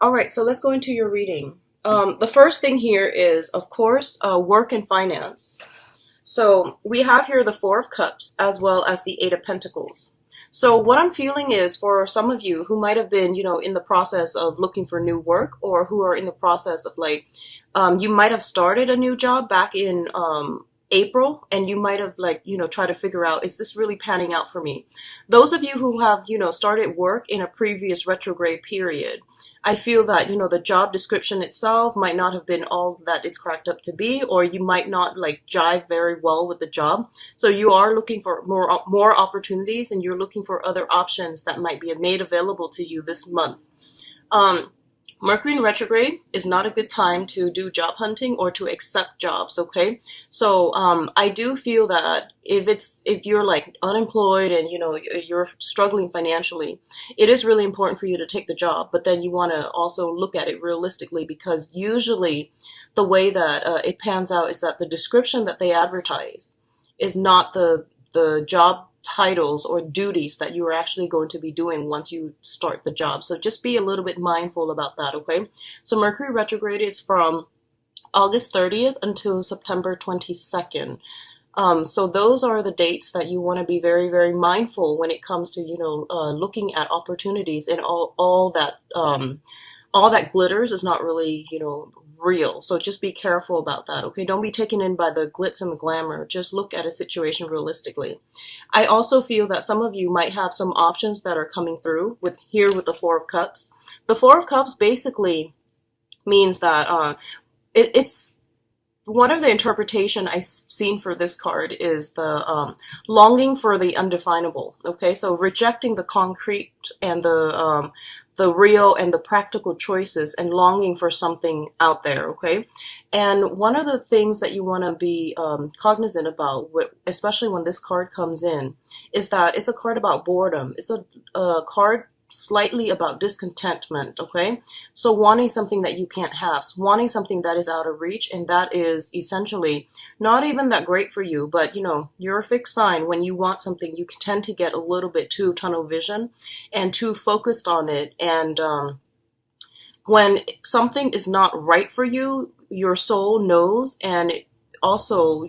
All right, so let's go into your reading. The first thing here is, of course, work and finance. So we have here the Four of Cups as well as the Eight of Pentacles. So what I'm feeling is for some of you who might have been, in the process of looking for new work, or who are in the process of you might have started a new job back in April, and you might have try to figure out, is this really panning out for me? Those of you who have, started work in a previous retrograde period, I feel that, the job description itself might not have been all that it's cracked up to be, or you might not jive very well with the job. So you are looking for more opportunities, and you're looking for other options that might be made available to you this month. Mercury in retrograde is not a good time to do job hunting or to accept jobs, okay? So I do feel that if you're unemployed and you're struggling financially, it is really important for you to take the job, but then you want to also look at it realistically, because usually the way that it pans out is that the description that they advertise is not the job titles or duties that you are actually going to be doing once you start the job. So just be a little bit mindful about that, okay? So Mercury retrograde is from August 30th until September 22nd. So those are the dates that you want to be very, very mindful when it comes to, looking at opportunities, and all that glitters is not really, real. So just be careful about that, okay? Don't be taken in by the glitz and the glamour. Just look at a situation realistically. I also feel that some of you might have some options that are coming through with the Four of Cups. The Four of Cups basically means that it's one of the interpretation I've seen for this card is the longing for the undefinable. Okay, so rejecting the concrete and the real and the practical choices, and longing for something out there. Okay, and one of the things that you want to be cognizant about, especially when this card comes in, is that it's a card about boredom. It's a card slightly about discontentment, okay? So wanting something that you can't have, wanting something that is out of reach, and that is essentially not even that great for you, but you're a fixed sign. When you want something, you tend to get a little bit too tunnel vision and too focused on it, and when something is not right for you, your soul knows, and also,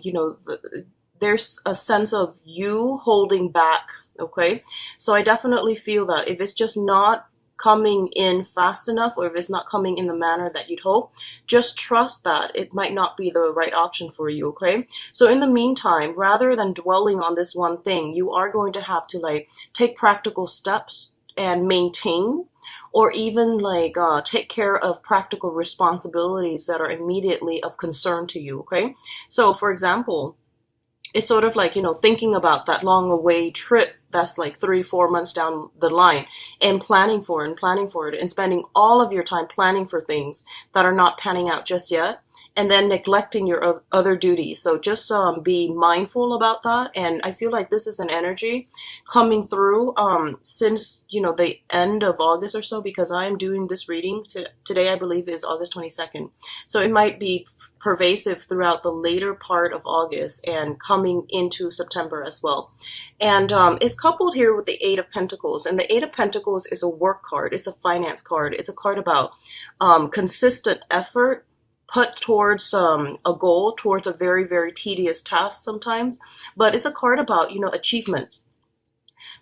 there's a sense of you holding back. Okay, so I definitely feel that if it's just not coming in fast enough, or if it's not coming in the manner that you'd hope, just trust that it might not be the right option for you, okay? So in the meantime, rather than dwelling on this one thing, you are going to have to take practical steps and maintain, or even take care of practical responsibilities that are immediately of concern to you, okay? So for example, it's sort of thinking about that long away trip that's 3-4 months down the line, and planning for it, and spending all of your time planning for things that are not panning out just yet, and then neglecting your other duties. So just be mindful about that. And I feel like this is an energy coming through since the end of August or so, because I am doing this reading today, I believe is August 22nd. So it might be pervasive throughout the later part of August and coming into September as well. And it's coupled here with the Eight of Pentacles. And the Eight of Pentacles is a work card. It's a finance card. It's a card about consistent effort put towards a goal, towards a very, very tedious task sometimes. But it's a card about, achievements.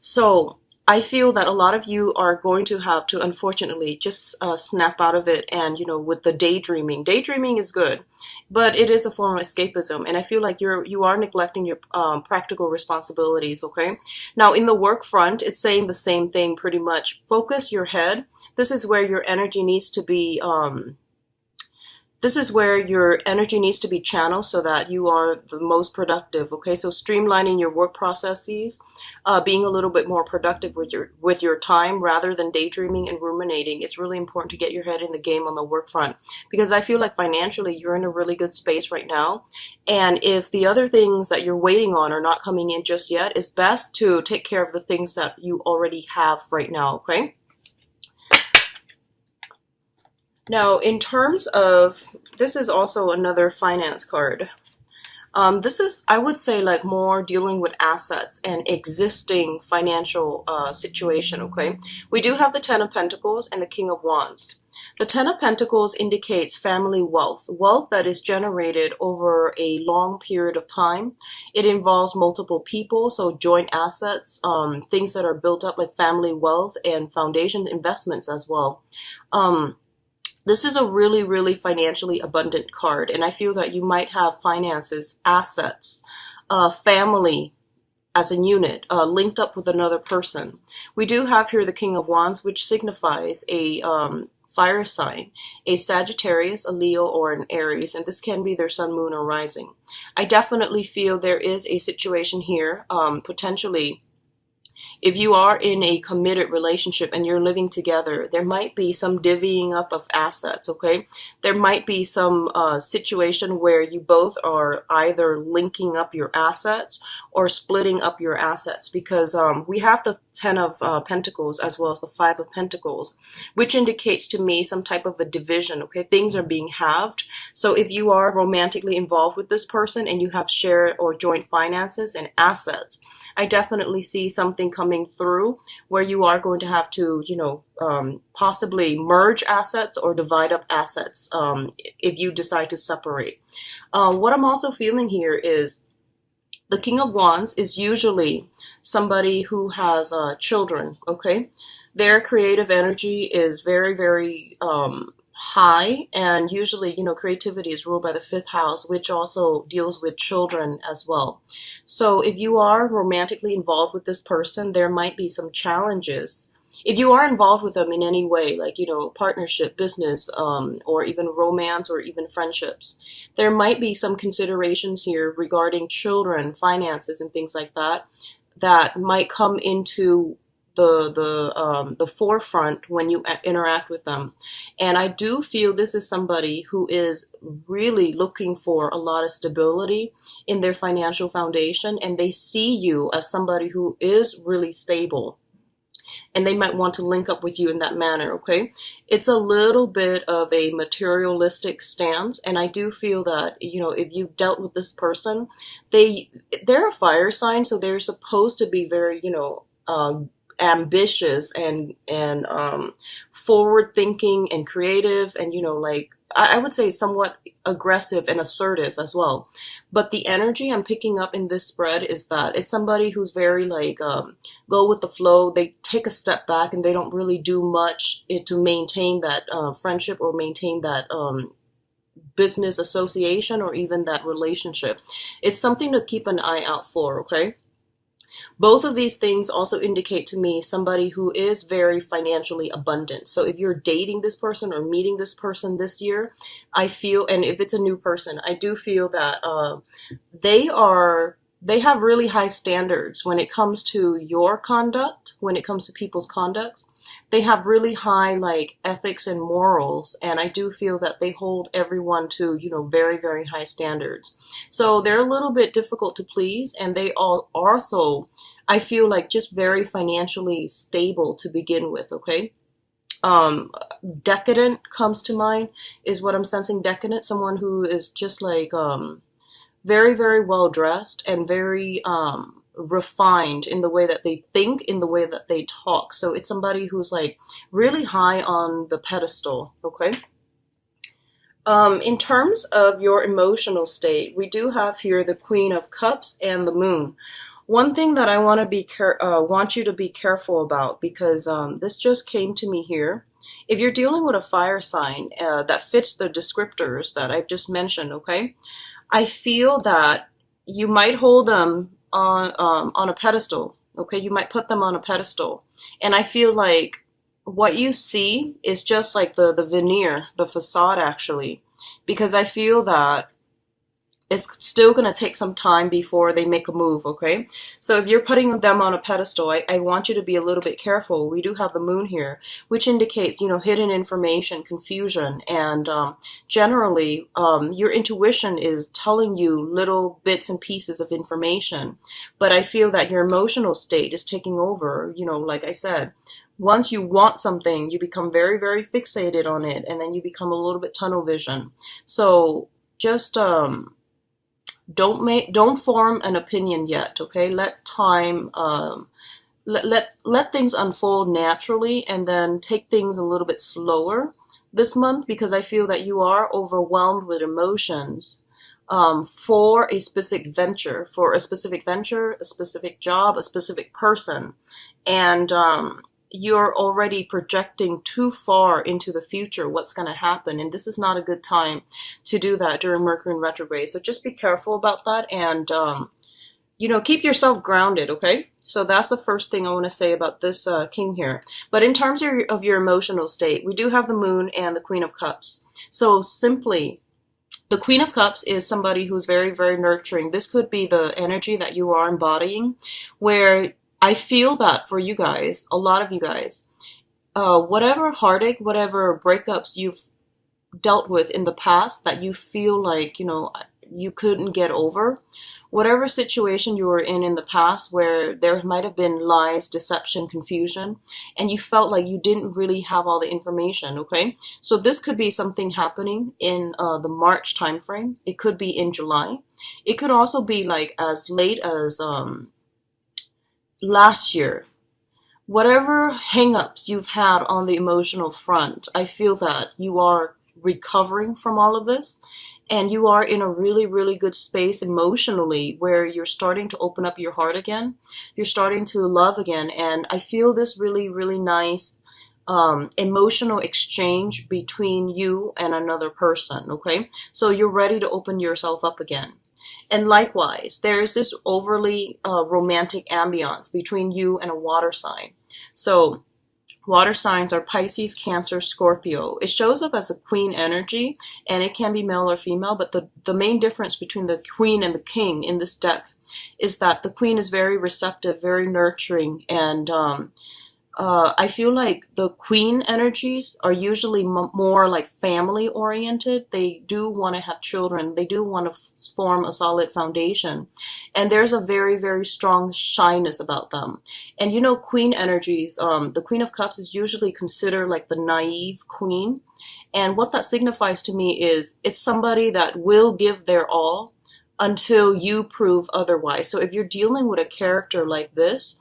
So I feel that a lot of you are going to have to, unfortunately, just snap out of it. And, with the daydreaming. Daydreaming is good, but it is a form of escapism. And I feel like you are neglecting your practical responsibilities, okay? Now, in the work front, it's saying the same thing pretty much. Focus your head. This is where your energy needs to be channeled so that you are the most productive, okay? So streamlining your work processes, being a little bit more productive with your time rather than daydreaming and ruminating. It's really important to get your head in the game on the work front, because I feel like financially you're in a really good space right now. And if the other things that you're waiting on are not coming in just yet, it's best to take care of the things that you already have right now, okay? Now, in terms of, this is also another finance card. This is, I would say, like more dealing with assets and existing financial situation, okay? We do have the Ten of Pentacles and the King of Wands. The Ten of Pentacles indicates family wealth, wealth that is generated over a long period of time. It involves multiple people, so joint assets, things that are built up like family wealth and foundation investments as well. This is a really, really financially abundant card, and I feel that you might have finances, assets, family as a unit, linked up with another person. We do have here the King of Wands, which signifies a fire sign, a Sagittarius, a Leo, or an Aries, and this can be their sun, moon, or rising. I definitely feel there is a situation here, potentially, if you are in a committed relationship and you're living together, there might be some divvying up of assets, okay? There might be some situation where you both are either linking up your assets or splitting up your assets, because we have the Ten of Pentacles as well as the Five of Pentacles, which indicates to me some type of a division, okay? Things are being halved. So if you are romantically involved with this person and you have shared or joint finances and assets, I definitely see something coming through where you are going to have to, possibly merge assets or divide up assets if you decide to separate. What I'm also feeling here is the King of Wands is usually somebody who has children, okay? Their creative energy is very, very high, and usually, creativity is ruled by the fifth house, which also deals with children as well. So if you are romantically involved with this person, there might be some challenges. If you are involved with them in any way, like, partnership, business, or even romance, or even friendships, there might be some considerations here regarding children, finances, and things like that, that might come into the forefront when you interact with them. And I do feel this is somebody who is really looking for a lot of stability in their financial foundation, and they see you as somebody who is really stable, and they might want to link up with you in that manner, okay? It's a little bit of a materialistic stance, and I do feel that, if you've dealt with this person, they're a fire sign, so they're supposed to be very, ambitious and forward thinking and creative, and I would say somewhat aggressive and assertive as well. But the energy I'm picking up in this spread is that it's somebody who's very go with the flow. They take a step back and they don't really do much to maintain that friendship or maintain that business association or even that relationship. It's something to keep an eye out for, okay? Both of these things also indicate to me somebody who is very financially abundant. So if you're dating this person or meeting this person this year, I feel, and if it's a new person, I do feel that they have really high standards when it comes to your conduct, when it comes to people's conducts. They have really high ethics and morals, and I do feel that they hold everyone to, very, very high standards. So they're a little bit difficult to please, and they all also, I feel just very financially stable to begin with, okay? Decadent comes to mind is what I'm sensing. Decadent, someone who is just very, very well dressed and very refined in the way that they think, in the way that they talk. So it's somebody who's really high on the pedestal, okay? In terms of your emotional state, we do have here the Queen of Cups and the Moon. One thing that I want you to be careful about, because this just came to me here. If you're dealing with a fire sign that fits the descriptors that I've just mentioned, okay, I feel that you might hold them on a pedestal, okay? You might put them on a pedestal, and I feel what you see is just the veneer, the facade, actually, because I feel that it's still going to take some time before they make a move, okay? So if you're putting them on a pedestal, I want you to be a little bit careful. We do have the moon here, which indicates, hidden information, confusion, and generally your intuition is telling you little bits and pieces of information. But I feel that your emotional state is taking over, like I said. Once you want something, you become very, very fixated on it, and then you become a little bit tunnel vision. So just Don't form an opinion yet, okay? Let time let things unfold naturally, and then take things a little bit slower this month, because I feel that you are overwhelmed with emotions for a specific venture, a specific job, a specific person, and you're already projecting too far into the future what's going to happen, and this is not a good time to do that during Mercury in retrograde. So just be careful about that, and keep yourself grounded, okay? So that's the first thing I want to say about this king here. But in terms of your emotional state, we do have the moon and the Queen of Cups. So simply, the Queen of Cups is somebody who's very, very nurturing. This could be the energy that you are embodying, where I feel that for you guys, a lot of you guys, whatever heartache, whatever breakups you've dealt with in the past that you feel like, you couldn't get over, whatever situation you were in the past where there might have been lies, deception, confusion, and you felt like you didn't really have all the information, okay? So this could be something happening in the March timeframe. It could be in July. It could also be like as late as last year. Whatever hangups you've had on the emotional front, I feel that you are recovering from all of this, and you are in a really, really good space emotionally where you're starting to open up your heart again. You're starting to love again, and I feel this really, really nice emotional exchange between you and another person, okay? So you're ready to open yourself up again. And likewise, there is this overly romantic ambiance between you and a water sign. So water signs are Pisces, Cancer, Scorpio. It shows up as a queen energy, and it can be male or female, but the main difference between the queen and the king in this deck is that the queen is very receptive, very nurturing, and I feel like the queen energies are usually more like family oriented. They do want to have children. They do want to form a solid foundation. And there's a very, very strong shyness about them. And queen energies, the Queen of Cups is usually considered like the naive queen. And what that signifies to me is it's somebody that will give their all until you prove otherwise. So if you're dealing with a character like this,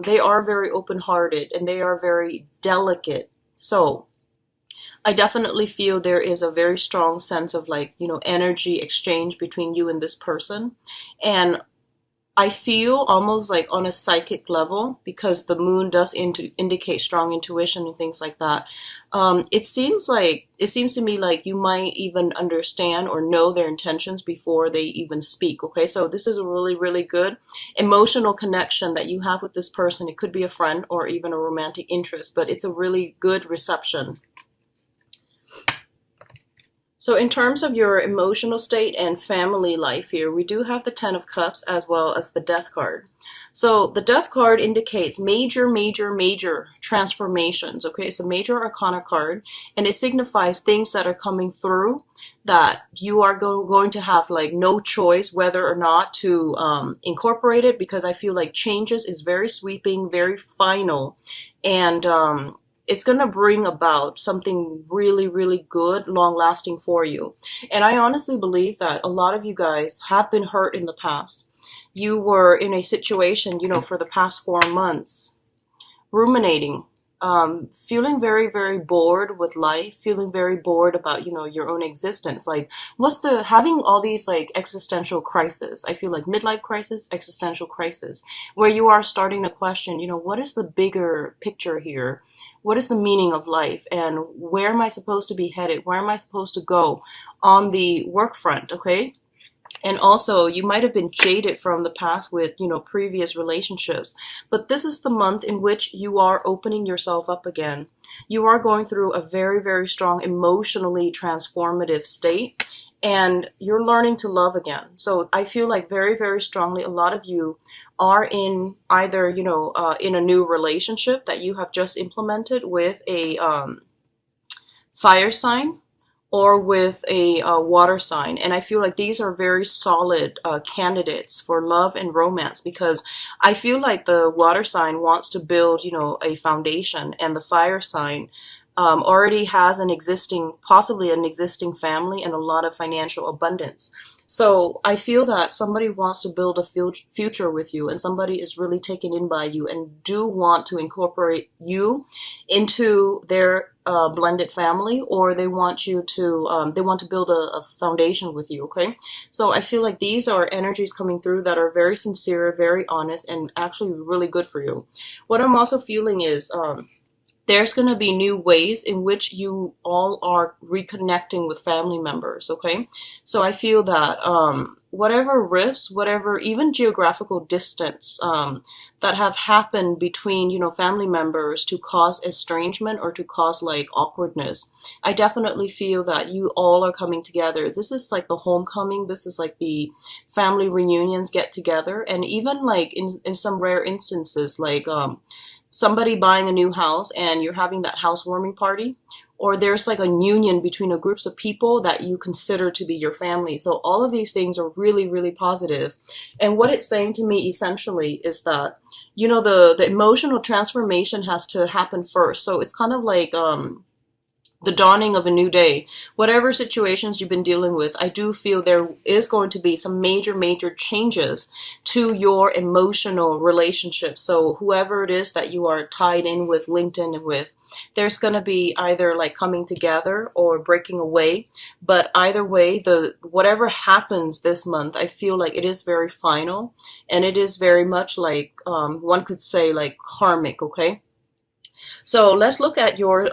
they are very open-hearted and they are very delicate. So I definitely feel there is a very strong sense of energy exchange between you and this person. And I feel almost like on a psychic level, because the moon does indicate strong intuition and things like that. It seems to me like you might even understand or know their intentions before they even speak. Okay, so this is a really, really good emotional connection that you have with this person. It could be a friend or even a romantic interest, but it's a really good reception. So in terms of your emotional state and family life here, we do have the Ten of Cups as well as the Death card. So the Death card indicates major, major, major transformations. Okay, it's a major arcana card, and it signifies things that are coming through that you are going to have no choice whether or not to incorporate it, because I feel like changes is very sweeping, very final, and it's going to bring about something really, really good, long-lasting for you. And I honestly believe that a lot of you guys have been hurt in the past. You were in a situation, for the past 4 months, ruminating, feeling very, very bored with life, feeling very bored about, your own existence. Having all these existential crises. I feel like midlife crisis, existential crisis, where you are starting to question, what is the bigger picture here? What is the meaning of life? And where am I supposed to be headed? Where am I supposed to go on the work front? Okay. And also, you might have been jaded from the past with, previous relationships. But this is the month in which you are opening yourself up again. You are going through a very, very strong, emotionally transformative state. And you're learning to love again. So I feel like very, very strongly a lot of you are in either, in a new relationship that you have just implemented with a fire sign, or with a water sign. And I feel like these are very solid candidates for love and romance, because I feel like the water sign wants to build, a foundation, and the fire sign already has an existing, possibly an existing family and a lot of financial abundance. So I feel that somebody wants to build a future with you, and somebody is really taken in by you and do want to incorporate you into their blended family, or they want you to they want to build a foundation with you. Okay, so I feel like these are energies coming through that are very sincere, very honest, and actually really good for you. What I'm also feeling is there's going to be new ways in which you all are reconnecting with family members. Okay, so I feel that whatever rifts, whatever even geographical distance that have happened between, you know, family members to cause estrangement or to cause like awkwardness, I definitely feel that you all are coming together. This is like the homecoming, this is like the family reunions get together. And even like in some rare instances, like somebody buying a new house and you're having that housewarming party, or there's like a union between a groups of people that you consider to be your family. So all of these things are really, really positive. And what it's saying to me essentially is that, you know, the emotional transformation has to happen first. So it's kind of like the dawning of a new day. Whatever situations you've been dealing with, I do feel there is going to be some major, major changes to your emotional relationship. So whoever it is that you are tied in with, linked in with, there's going to be either like coming together or breaking away. But either way, the whatever happens this month, I feel like it is very final, and it is very much like one could say like karmic. Okay, so let's look at your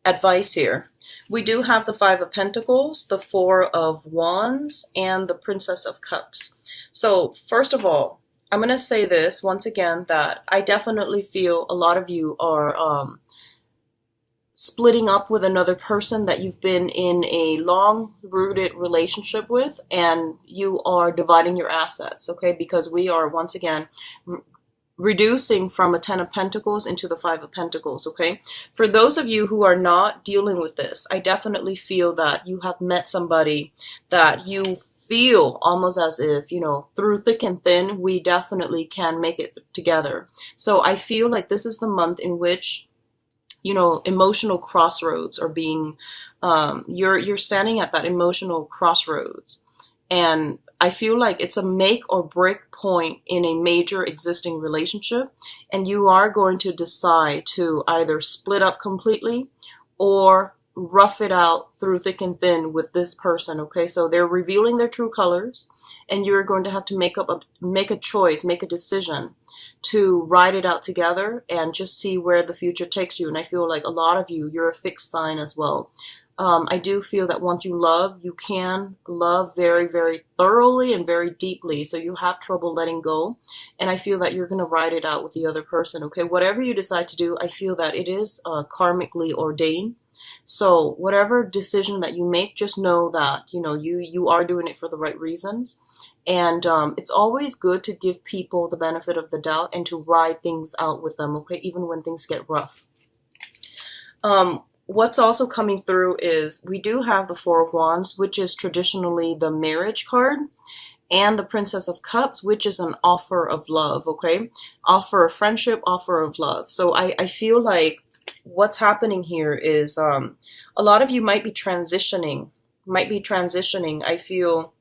advice here. We do have the Five of Pentacles, the Four of Wands, and the Princess of Cups. So first of all, I'm going to say this once again, that I definitely feel a lot of you are splitting up with another person that you've been in a long-rooted relationship with, and you are dividing your assets, okay? Because we are, once again, reducing from a Ten of Pentacles into the Five of Pentacles, okay? For those of you who are not dealing with this, I definitely feel that you have met somebody that you feel almost as if, you know, through thick and thin, we definitely can make it together. So I feel like this is the month in which, you know, emotional crossroads are being, you're standing at that emotional crossroads. And I feel like it's a make or break point in a major existing relationship, and you are going to decide to either split up completely or rough it out through thick and thin with this person. Okay, so they're revealing their true colors, and you're going to have to make a choice, make a decision to ride it out together and just see where the future takes you. And I feel like a lot of you, you're a fixed sign as well. I do feel that once you love, you can love very, very thoroughly and very deeply. So you have trouble letting go. And I feel that you're going to ride it out with the other person. Okay, whatever you decide to do, I feel that it is karmically ordained. So whatever decision that you make, just know that, you know, you are doing it for the right reasons. And it's always good to give people the benefit of the doubt and to ride things out with them, okay, even when things get rough. What's also coming through is we do have the Four of Wands, which is traditionally the marriage card, and the Princess of Cups, which is an offer of love, okay? Offer of friendship, offer of love. So I feel like what's happening here is a lot of you might be transitioning, I feel,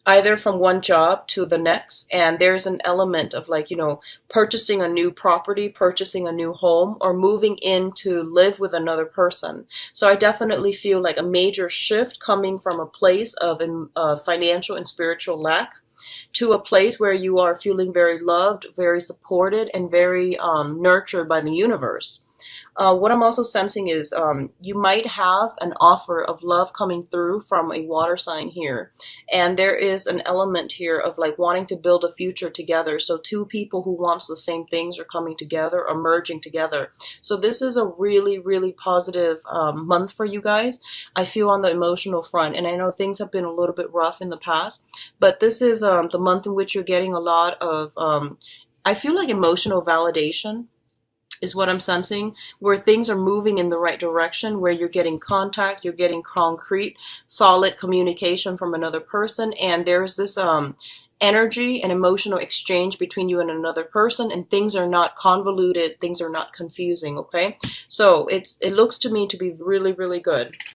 either from one job to the next, and there's an element of like, you know, purchasing a new property, purchasing a new home, or moving in to live with another person. So I definitely feel like a major shift coming from a place of financial and spiritual lack to a place where you are feeling very loved, very supported, and very nurtured by the universe. What I'm also sensing is you might have an offer of love coming through from a water sign here. And there is an element here of like wanting to build a future together. So two people who want the same things are coming together, are merging together. So this is a really, really positive month for you guys. I feel on the emotional front. And I know things have been a little bit rough in the past. But this is the month in which you're getting a lot of, I feel like emotional validation is what I'm sensing, where things are moving in the right direction, where you're getting contact, you're getting concrete, solid communication from another person. And there's this energy and emotional exchange between you and another person, and things are not convoluted, things are not confusing, okay? So it looks to me to be really, really good.